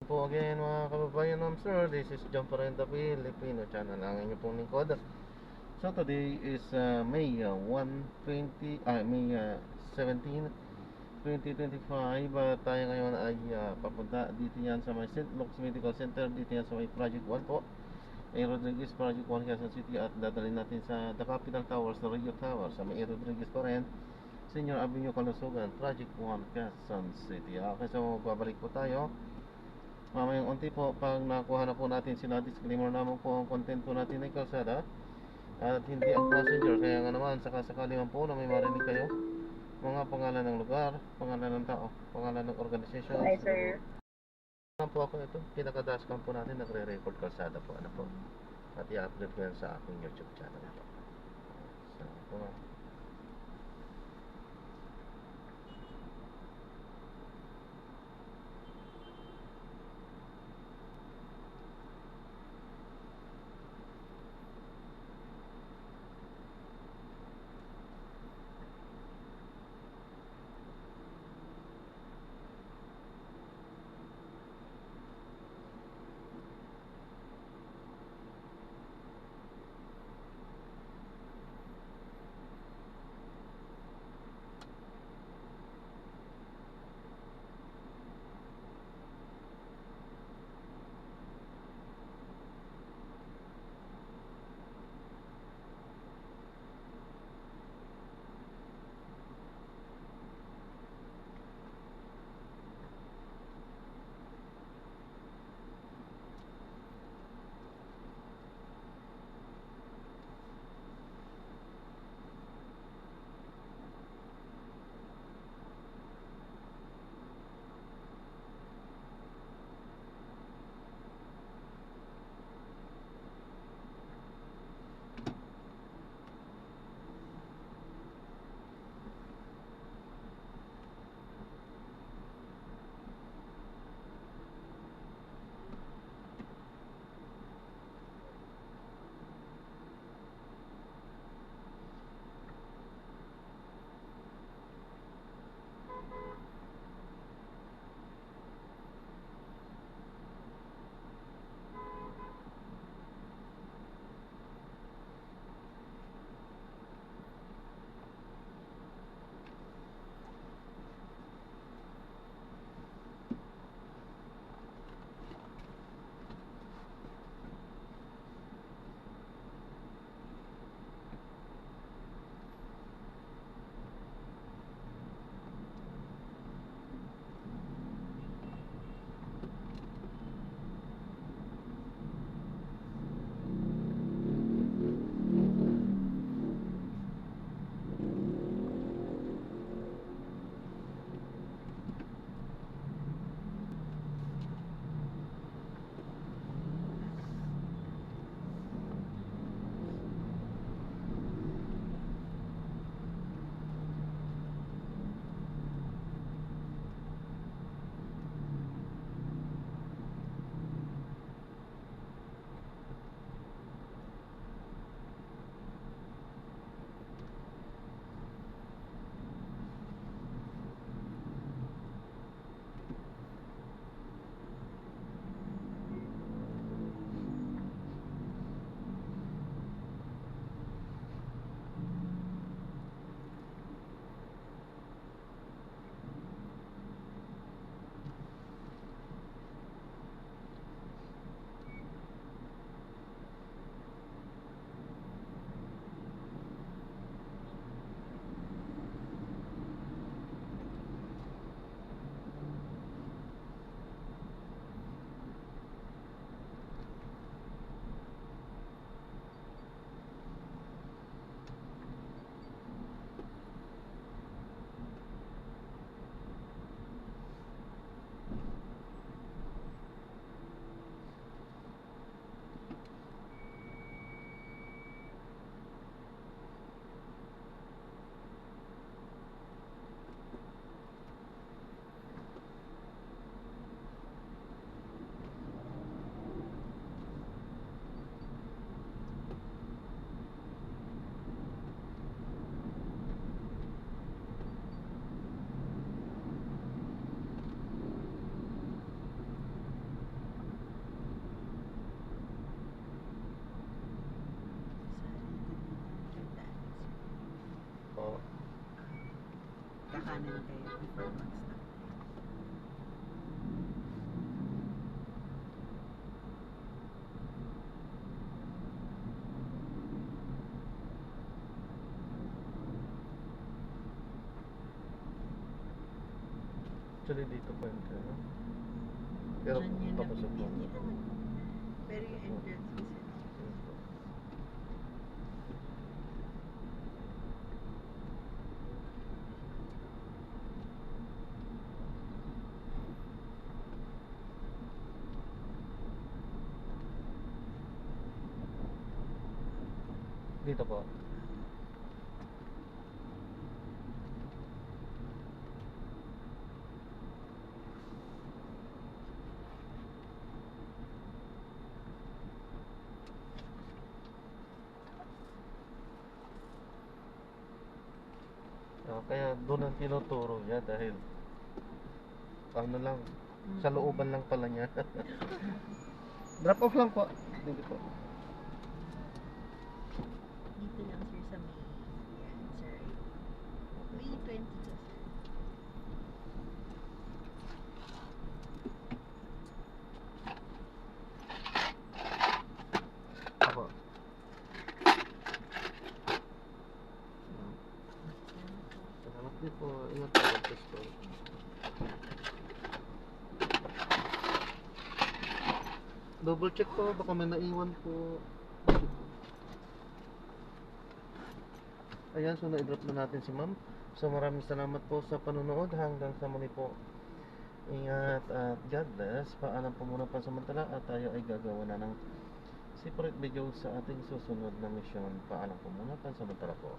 Po again mga kababayan, sir, this is John Parenta Filipino channel, ang inyo pong lingkod. So today is May 17, 2025. Tayo ngayon ay papunta dito yan sa may St. Luke's Medical Center, dito yan sa may Project 1 po, A. Rodriguez Project 1, Quezon City. At dadalhin natin sa The Capital Towers, the Rio Tower, sa may A. Rodriguez pa rin, Senior Avenue, Kalusugan, Project 1, Quezon City. Okay, so babalik po tayo mamayang unti po. Pag nakuha na po natin sila, disclaimer naman po ang content po natin ay kalsada at hindi ang passenger. Kaya nga naman, sakasakali man po na may marinig kayo mga pangalan ng lugar, pangalan ng tao, pangalan ng organisasyon. Hi sir. Po ako ito, pinaka-dashcam po natin, nagre-record kalsada po, ano po. At i-upload ko yan sa aking YouTube channel po. So po, mag-channel kayo before mag-stop. Actually, dito pa yun kayo. Pero Diyan yun tapos na- ito. hindi naman. Pero yung entrance kasi. Dito po. Kaya doon ang tinuturo niya dahil ano lang, sa looban lang pala niya. Drop off lang po. Dito po. Dito lang sir sa may, yan sir. May 20 ka sir. Ako. Salamat din po. Ingat po. God po. Double check po, baka may naiwan po. Ayan, so na-drop na natin si ma'am. So maraming salamat po sa panonood. Hanggang sa muli po. Ingat at God bless. Paalam po muna pansamantala at tayo ay gagawa na ng separate video sa ating susunod na mission. Paalam po muna pansamantala po.